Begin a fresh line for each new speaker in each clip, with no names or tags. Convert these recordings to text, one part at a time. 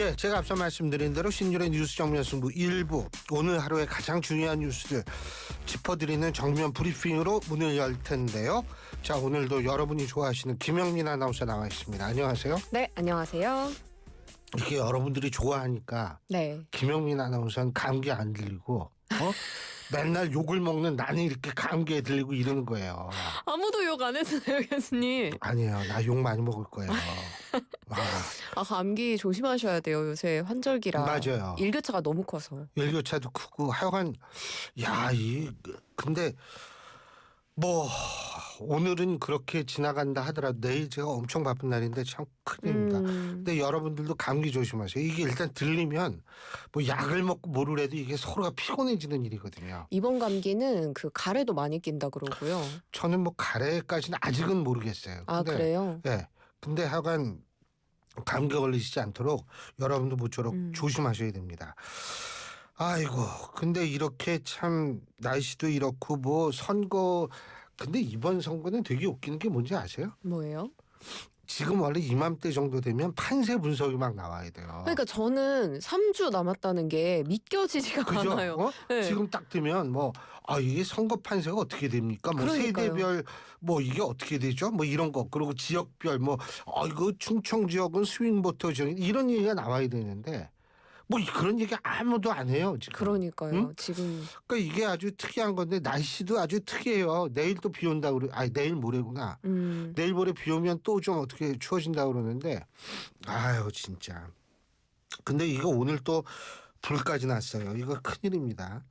예, 제가 앞서 말씀드린 대로 신율의 뉴스 정면 승부 1부, 오늘 하루의 가장 중요한 뉴스들 짚어드리는 정면 브리핑으로 문을 열 텐데요. 자, 오늘도 여러분이 좋아하시는 김영민 아나운서 나와 있습니다. 안녕하세요.
네, 안녕하세요.
이렇게 여러분들이 좋아하니까
네.
김영민 아나운서는 감기 안 들리고 맨날 욕을 먹는 나는 이렇게 감기에 들리고 이러는 거예요.
아무도 욕 안 했어요, 교수님.
아니에요, 나 욕 많이 먹을 거예요.
감기 조심하셔야 돼요. 요새 환절기라.
맞아요.
일교차가 너무 커서.
일교차도 크고 하여간 근데 뭐 오늘은 그렇게 지나간다 하더라도 내일 제가 엄청 바쁜 날인데 참 큰일입니다. 근데 여러분들도 감기 조심하세요. 이게 일단 들리면 뭐 약을 먹고 뭐를 해도 이게 서로가 피곤해지는 일이거든요.
이번 감기는 그 가래도 많이 낀다 그러고요.
저는 뭐 가래까지는 아직은 모르겠어요.
아, 그래요?
네. 근데 하여간 감기 걸리시지 않도록 여러분도 모쪼록 조심하셔야 됩니다. 아이고, 근데 이렇게 참 날씨도 이렇고 뭐 선거, 근데 이번 선거는 되게 웃기는 게 뭔지 아세요?
뭐예요?
지금 원래 이맘때 정도 되면 판세 분석이 막 나와야 돼요.
그러니까 저는 3주 남았다는 게 믿겨지지가
그죠?
않아요. 네.
지금 딱 되면 이게 선거 판세가 어떻게 됩니까? 뭐
그러니까요.
세대별 이게 어떻게 되죠? 뭐 이런 거, 그리고 지역별 이거 충청 지역은 스윙보터 지역 이런 얘기가 나와야 되는데 그런 얘기 아무도 안 해요 지금.
그러니까요.
응?
지금
그러니까 이게 아주 특이한 건데 날씨도 아주 특이해요. 내일 또 비 온다 내일 모레구나. 내일 모레 비 오면 또 좀 어떻게 추워진다 그러는데 아유 진짜. 근데 이거 오늘 또 불까지 났어요. 이거 큰일입니다.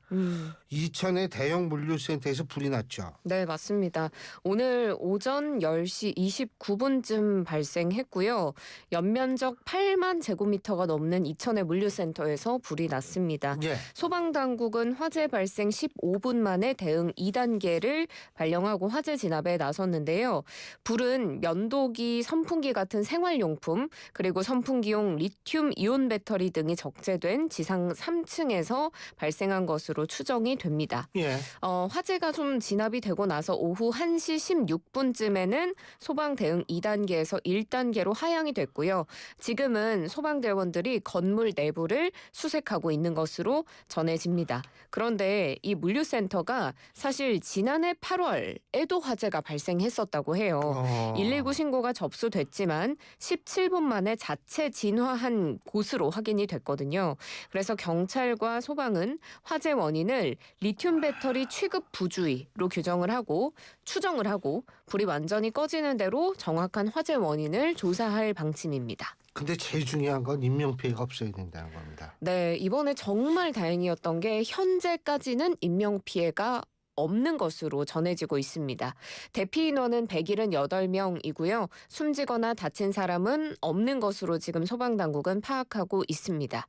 이천의 대형 물류센터에서 불이 났죠.
네, 맞습니다. 오늘 오전 10시 29분쯤 발생했고요. 연면적 8만 제곱미터가 넘는 이천의 물류센터에서 불이 났습니다.
예.
소방당국은 화재 발생 15분 만에 대응 2단계를 발령하고 화재 진압에 나섰는데요. 불은 면도기, 선풍기 같은 생활용품, 그리고 선풍기용 리튬 이온 배터리 등이 적재된 지상 3층에서 발생한 것으로 추정이 됩니다.
예.
화재가 좀 진압이 되고 나서 오후 1시 16분쯤에는 소방 대응 2단계에서 1단계로 하향이 됐고요. 지금은 소방대원들이 건물 내부를 수색하고 있는 것으로 전해집니다. 그런데 이 물류센터가 사실 지난해 8월에도 화재가 발생했었다고 해요. 119 신고가 접수됐지만 17분 만에 자체 진화한 곳으로 확인이 됐거든요. 그래서 경찰과 소방은 화재 원인을 리튬 배터리 취급 부주의로 추정을 하고 불이 완전히 꺼지는 대로 정확한 화재 원인을 조사할 방침입니다.
근데 제일 중요한 건 인명피해가 없어야 된다는 겁니다.
네, 이번에 정말 다행이었던 게 현재까지는 인명피해가 없는 것으로 전해지고 있습니다. 대피 인원은 178명이고요. 숨지거나 다친 사람은 없는 것으로 지금 소방당국은 파악하고 있습니다.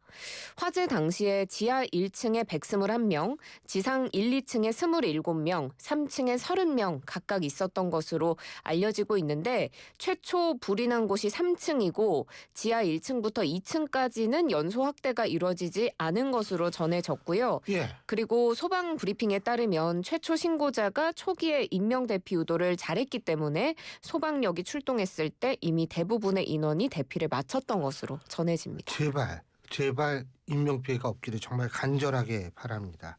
화재 당시에 지하 1층에 121명, 지상 1, 2층에 27명, 3층에 30명 각각 있었던 것으로 알려지고 있는데 최초 불이 난 곳이 3층이고 지하 1층부터 2층까지는 연소 확대가 이루어지지 않은 것으로 전해졌고요.
예.
그리고 소방 브리핑에 따르면 최초 신고자가 초기에 인명대피 유도를 잘했기 때문에 소방력이 출동했을 때 이미 대부분의 인원이 대피를 마쳤던 것으로 전해집니다.
제발 인명피해가 없기를 정말 간절하게 바랍니다.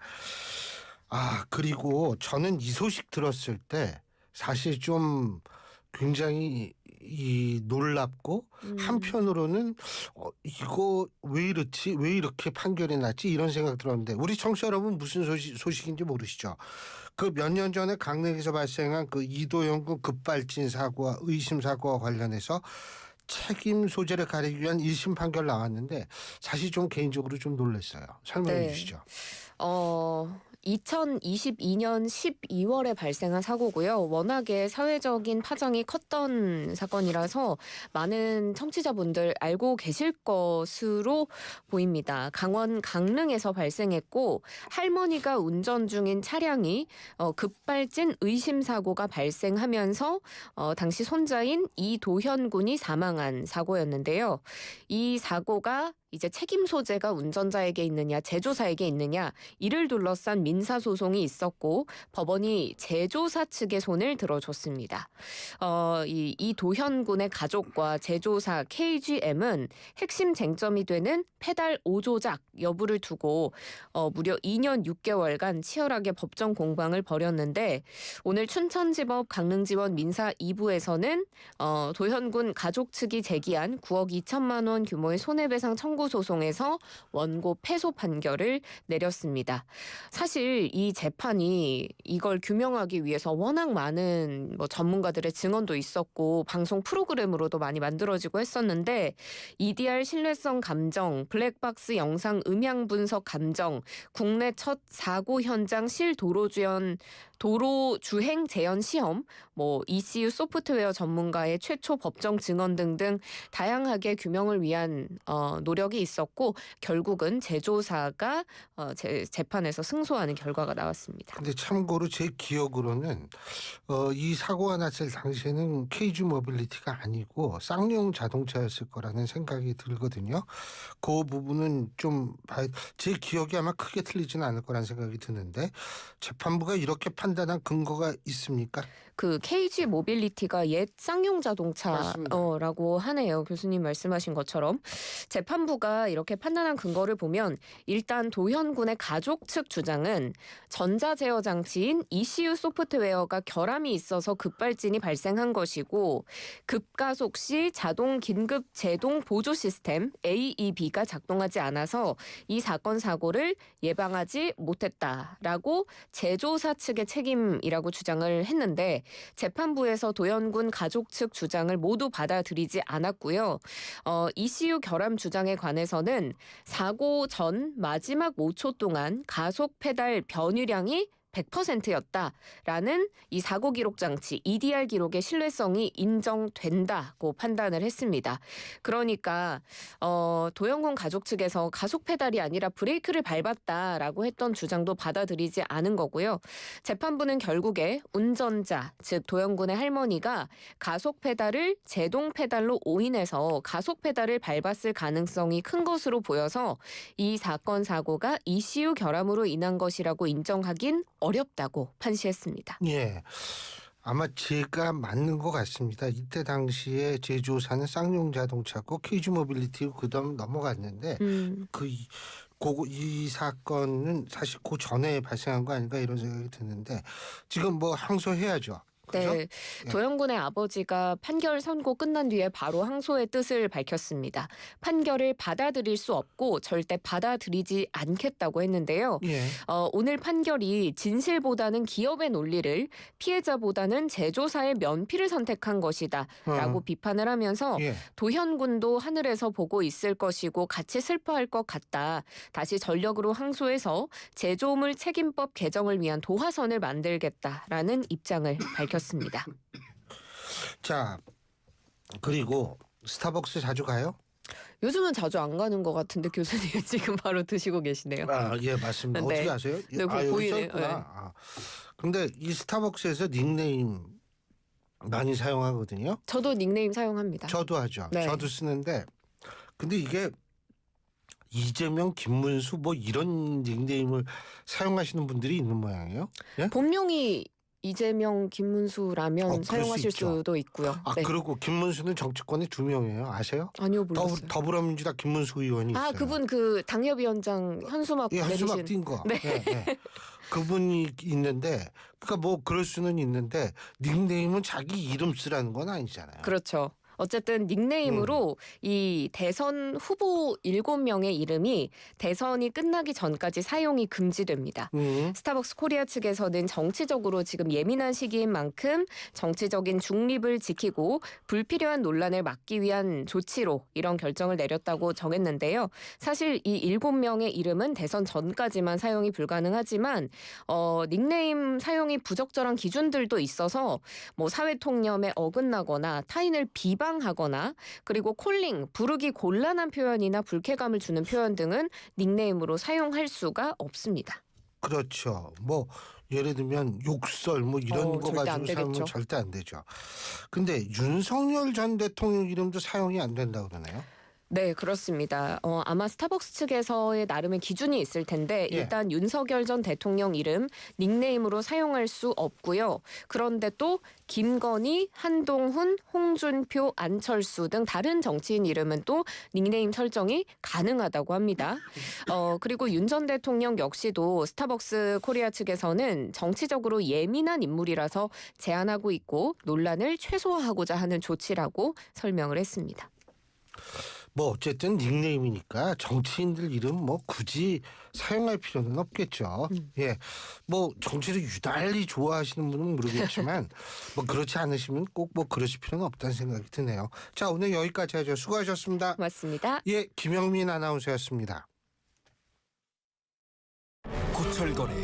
그리고 저는 이 소식 들었을 때 사실 좀 굉장히 놀랍고 한편으로는 이거 왜 이렇지? 왜 이렇게 판결이 났지? 이런 생각 들었는데 우리 청취자 여러분 무슨 소식인지 모르시죠? 그 몇 년 전에 강릉에서 발생한 그 이도영군 급발진 사고와 의심 사고와 관련해서 책임 소재를 가리기 위한 1심 판결 나왔는데 사실 좀 개인적으로 좀 놀랐어요. 설명해 주시죠.
2022년 12월에 발생한 사고고요. 워낙에 사회적인 파장이 컸던 사건이라서 많은 청취자분들 알고 계실 것으로 보입니다. 강원 강릉에서 발생했고 할머니가 운전 중인 차량이 급발진 의심 사고가 발생하면서 당시 손자인 이도현 군이 사망한 사고였는데요. 이 사고가 이제 책임 소재가 운전자에게 있느냐, 제조사에게 있느냐 이를 둘러싼 민사 소송이 있었고 법원이 제조사 측의 손을 들어줬습니다. 이 도현군의 가족과 제조사 KGM은 핵심 쟁점이 되는 페달 5조작 여부를 두고 무려 2년 6개월간 치열하게 법정 공방을 벌였는데 오늘 춘천지법 강릉지원 민사 2부에서는 도현군 가족 측이 제기한 9억 2천만 원 규모의 손해배상 청구 소송에서 원고 패소 판결을 내렸습니다. 사실 이 재판이 이걸 규명하기 위해서 워낙 많은 전문가들의 증언도 있었고 방송 프로그램으로도 많이 만들어지고 했었는데 EDR 신뢰성 감정, 블랙박스 영상 음향 분석 감정, 국내 첫 사고 현장 도로주행 재현 시험, ECU 소프트웨어 전문가의 최초 법정 증언 등등 다양하게 규명을 위한 노력이 있었고 결국은 제조사가 재판에서 승소하는 결과가 나왔습니다.
근데 참고로 제 기억으로는 이 사고가 났을 당시에는 KG 모빌리티가 아니고 쌍용 자동차였을 거라는 생각이 들거든요. 그 부분은 좀 제 기억이 아마 크게 틀리지는 않을 거라는 생각이 드는데 재판부가 이렇게 판단한 근거가 있습니까?
그 KG 모빌리티가 옛 쌍용
맞습니다.
자동차라고 하네요. 교수님 말씀하신 것처럼 재판부가 이렇게 판단한 근거를 보면 일단 도현군의 가족 측 주장은 전자 제어 장치인 ECU 소프트웨어가 결함이 있어서 급발진이 발생한 것이고 급가속 시 자동 긴급 제동 보조 시스템 AEB가 작동하지 않아서 이 사건 사고를 예방하지 못했다라고 제조사 측의 책임이라고 주장을 했는데 재판부에서 도현군 가족 측 주장을 모두 받아들이지 않았고요. ECU 결함 주장에 관해서는 사고 전 마지막 5초 동안 가속 페달 변유량이 100%였다라는 이 사고 기록 장치 EDR 기록의 신뢰성이 인정된다고 판단을 했습니다. 그러니까 도현군 가족 측에서 가속 페달이 아니라 브레이크를 밟았다라고 했던 주장도 받아들이지 않은 거고요. 재판부는 결국에 운전자 즉 도현군의 할머니가 가속 페달을 제동 페달로 오인해서 가속 페달을 밟았을 가능성이 큰 것으로 보여서 이 사건 사고가 ECU 결함으로 인한 것이라고 인정하긴 어렵다고 판시했습니다.
예. 아마 제가 맞는 것 같습니다. 이때 당시에 제조사는 쌍용 자동차고 KG 모빌리티고 그다음 넘어갔는데 이 사건은 사실 그 전에 발생한 거 아닌가 이런 생각이 드는데 지금 항소해야죠. 그죠?
네, 도현군의 아버지가 판결 선고 끝난 뒤에 바로 항소의 뜻을 밝혔습니다. 판결을 받아들일 수 없고 절대 받아들이지 않겠다고 했는데요.
예.
오늘 판결이 진실보다는 기업의 논리를 피해자보다는 제조사의 면피를 선택한 것이다 라고 비판을 하면서
예.
도현군도 하늘에서 보고 있을 것이고 같이 슬퍼할 것 같다. 다시 전력으로 항소해서 제조물 책임법 개정을 위한 도화선을 만들겠다라는 입장을 밝혔습니다.
자, 그리고 스타벅스 자주 가요?
요즘은 자주 안 가는 것 같은데 교수님 지금 바로 드시고 계시네요.
예, 맞습니다.
네.
어떻게 아세요?
네,
여기
보이네요.
써있구나. 근데 이 스타벅스에서 닉네임 많이 사용하거든요.
저도 닉네임 사용합니다.
저도 하죠.
네.
저도 쓰는데 근데 이게 이재명, 김문수 이런 닉네임을 사용하시는 분들이 있는 모양이에요. 예?
본명이 이재명, 김문수라면
그럴
사용하실
수 있죠.
수도 있고요. 네.
그리고 김문수는 정치권에 2명이에요. 아세요?
아니요, 몰랐어요.
더불어민주당 김문수 의원이 있어요.
그분 당협위원장 현수막
현수막
내리신.
띈 거.
네.
예. 그분이 있는데 그러니까 그럴 수는 있는데 닉네임은 자기 이름 쓰라는 건 아니잖아요.
그렇죠. 어쨌든 닉네임으로 이 대선 후보 7명의 이름이 대선이 끝나기 전까지 사용이 금지됩니다. 스타벅스 코리아 측에서는 정치적으로 지금 예민한 시기인 만큼 정치적인 중립을 지키고 불필요한 논란을 막기 위한 조치로 이런 결정을 내렸다고 정했는데요. 사실 이 7명의 이름은 대선 전까지만 사용이 불가능하지만 닉네임 사용이 부적절한 기준들도 있어서 사회통념에 어긋나거나 타인을 비방하거나 그리고 콜링, 부르기 곤란한 표현이나 불쾌감을 주는 표현 등은 닉네임으로 사용할 수가 없습니다.
그렇죠. 예를 들면 욕설 이런 거 가지고 사용은 절대 안 되죠. 근데 윤석열 전 대통령 이름도 사용이 안 된다고 그러나요?
네, 그렇습니다. 아마 스타벅스 측에서의 나름의 기준이 있을 텐데
예.
일단 윤석열 전 대통령 이름 닉네임으로 사용할 수 없고요. 그런데 또 김건희, 한동훈, 홍준표, 안철수 등 다른 정치인 이름은 또 닉네임 설정이 가능하다고 합니다. 그리고 윤 전 대통령 역시도 스타벅스 코리아 측에서는 정치적으로 예민한 인물이라서 제한하고 있고 논란을 최소화하고자 하는 조치라고 설명을 했습니다.
뭐 어쨌든 닉네임이니까 정치인들 이름 뭐 굳이 사용할 필요는 없겠죠. 예, 뭐 정치를 유달리 좋아하시는 분은 모르겠지만 뭐 그렇지 않으시면 꼭 뭐 그러실 필요는 없다는 생각이 드네요. 자, 오늘 여기까지 하죠. 수고하셨습니다.
맞습니다.
예, 김영민 아나운서였습니다.
고철거래